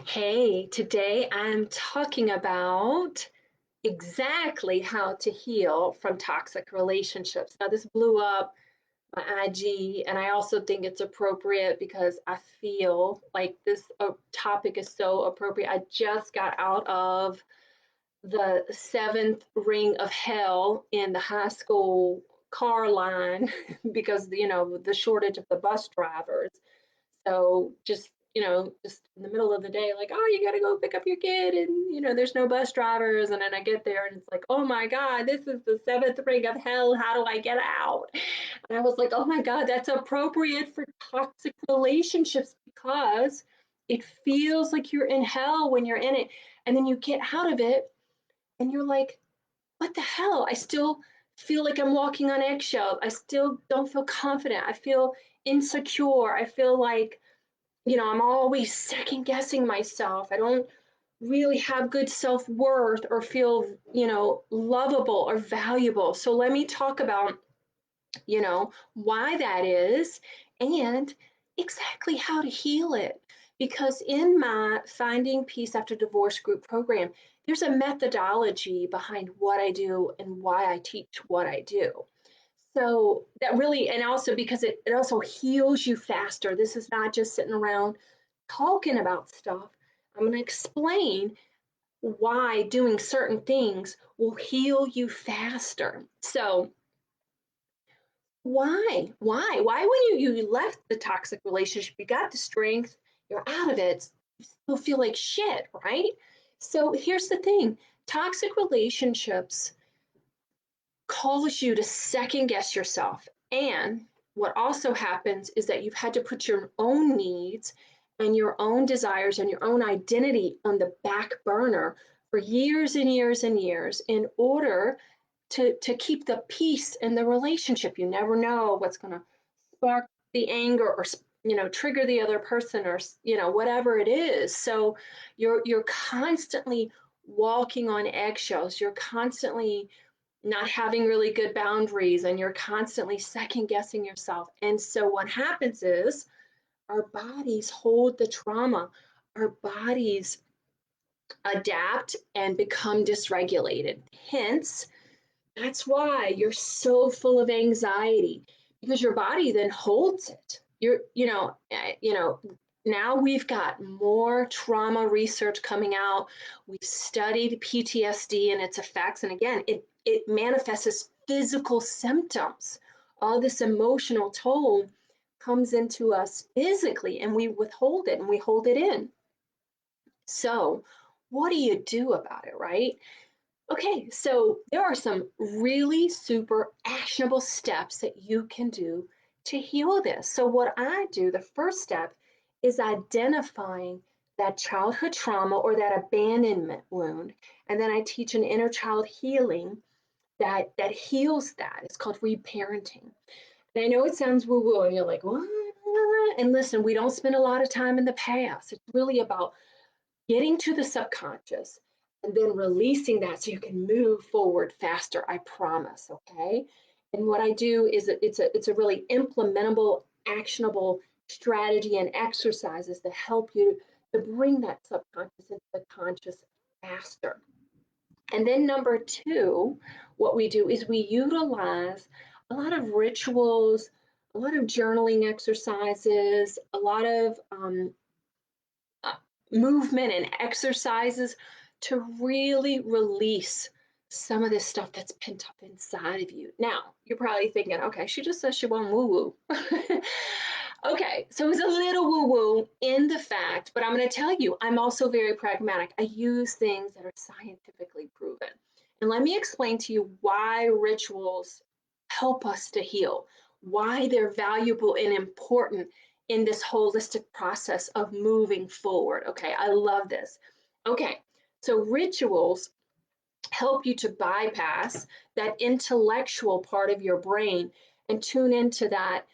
Hey, today I'm talking about exactly how to heal from toxic relationships. Now, this blew up my IG, and I also think it's appropriate because I feel like this topic is so appropriate. I just got out of the seventh ring of hell in the high school car line because, the shortage of the bus drivers. So just in the middle of the day, like, oh, you got to go pick up your kid, and there's no bus drivers. And then I get there, and it's like, oh my God, this is the seventh ring of hell. How do I get out? And I was like, oh my God, that's appropriate for toxic relationships because it feels like you're in hell when you're in it. And then you get out of it, and you're like, what the hell? I still feel like I'm walking on eggshells. I still don't feel confident. I feel insecure. I feel like I'm always second guessing myself. I don't really have good self worth or feel, lovable or valuable. So let me talk about, why that is and exactly how to heal it. Because in my Finding Peace After Divorce group program, there's a methodology behind what I do and why I teach what I do. So that really, and also because it also heals you faster. This is not just sitting around talking about stuff. I'm going to explain why doing certain things will heal you faster. So, why when you left the toxic relationship, you got the strength, you're out of it, you still feel like shit, right? So, here's the thing toxic relationships cause you to second guess yourself. And what also happens is that you've had to put your own needs and your own desires and your own identity on the back burner for years and years and years in order to keep the peace in the relationship. You never know what's going to spark the anger or trigger the other person or whatever it is. So you're constantly walking on eggshells. You're constantly not having really good boundaries, and you're constantly second guessing yourself. And so what happens is our bodies hold the trauma, our bodies adapt and become dysregulated. Hence, that's why you're so full of anxiety, because your body then holds it. Now we've got more trauma research coming out. We've studied PTSD and its effects. And again, it manifests as physical symptoms. All this emotional toll comes into us physically, and we withhold it and we hold it in. So, what do you do about it, right? Okay, so there are some really super actionable steps that you can do to heal this. So, what I do, the first step is identifying that childhood trauma or that abandonment wound. And then I teach an inner child healing that heals that. It's called reparenting. And I know it sounds woo woo, and you're like, what? And listen, we don't spend a lot of time in the past. It's really about getting to the subconscious and then releasing that so you can move forward faster. I promise. Okay. And what I do is it's a really implementable, actionable strategy and exercises to help you to bring that subconscious into the conscious faster. And then number two, what we do is we utilize a lot of rituals, a lot of journaling exercises, a lot of uh, movement and exercises to really release some of this stuff that's pent up inside of you. Now, you're probably thinking, okay, she just said she won't woo woo. Okay, so it's a little woo woo in the fact, but I'm going to tell you, I'm also very pragmatic. I use things that are scientifically proven. And let me explain to you why rituals help us to heal, why they're valuable and important in this holistic process of moving forward. Okay, I love this. Okay, so rituals help you to bypass that intellectual part of your brain and tune into that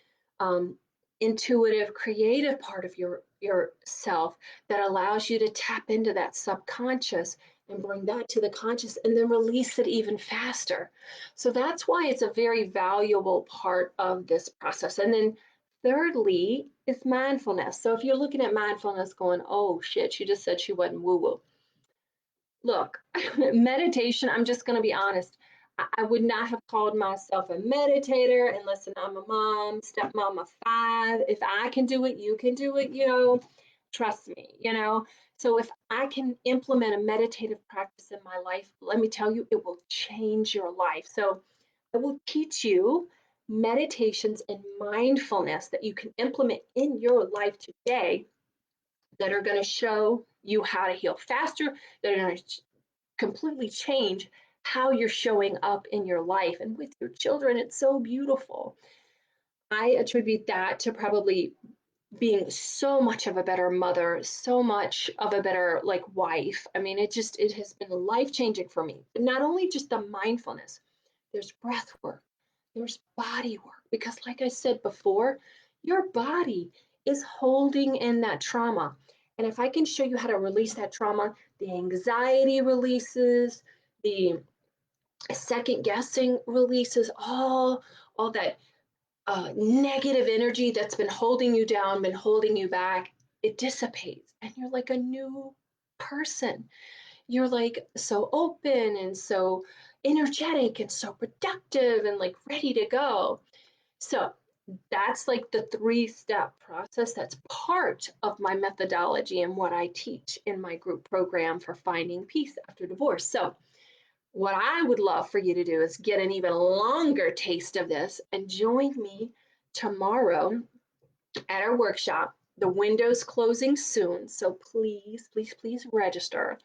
um, intuitive, creative part of yourself that allows you to tap into that subconscious and bring that to the conscious and then release it even faster. So that's why it's a very valuable part of this process. And then Thirdly is mindfulness. So if you're looking at mindfulness going, oh shit, she just said she wasn't woo woo. Look, meditation, I'm just going to be honest. I would not have called myself a meditator. And listen, I'm a mom, stepmom of five. If I can do it, you can do it, trust me, So if I can implement a meditative practice in my life, let me tell you, it will change your life. So I will teach you meditations and mindfulness that you can implement in your life today that are going to show you how to heal faster, that are going to completely change how you're showing up in your life and with your children. It's so beautiful. I attribute that to probably being so much of a better mother, so much of a better like wife. I mean, it has been life changing for me. But not only just the mindfulness, there's breath work, there's body work, because like I said before, your body is holding in that trauma. And if I can show you how to release that trauma, the anxiety releases, the second guessing releases, all that negative energy that's been holding you down, been holding you back, it dissipates. And you're like a new person. You're like so open and so energetic and so productive and like ready to go. So that's like the 3-step process. That's part of my methodology and what I teach in my group program for finding peace after divorce. So what I would love for you to do is get an even longer taste of this and join me tomorrow at our workshop. The window's closing soon, so please, please, please register.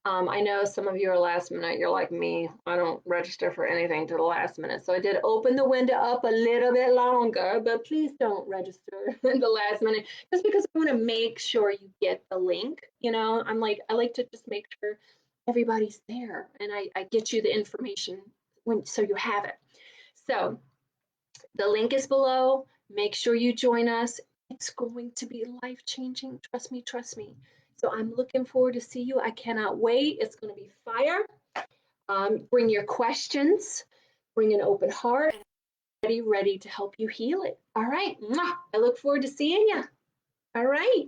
I know some of you are last minute. You're like me. I don't register for anything to the last minute. So I did open the window up a little bit longer, but please don't register in the last minute just because I want to make sure you get the link. I like to just make sure everybody's there and I get you the information so you have it. So the link is below. Make sure you join us. It's going to be life changing. Trust me, trust me. So I'm looking forward to see you. I cannot wait. It's going to be fire. Bring your questions, bring an open heart, and ready to help you heal it. All right. Mwah. I look forward to seeing you. All right.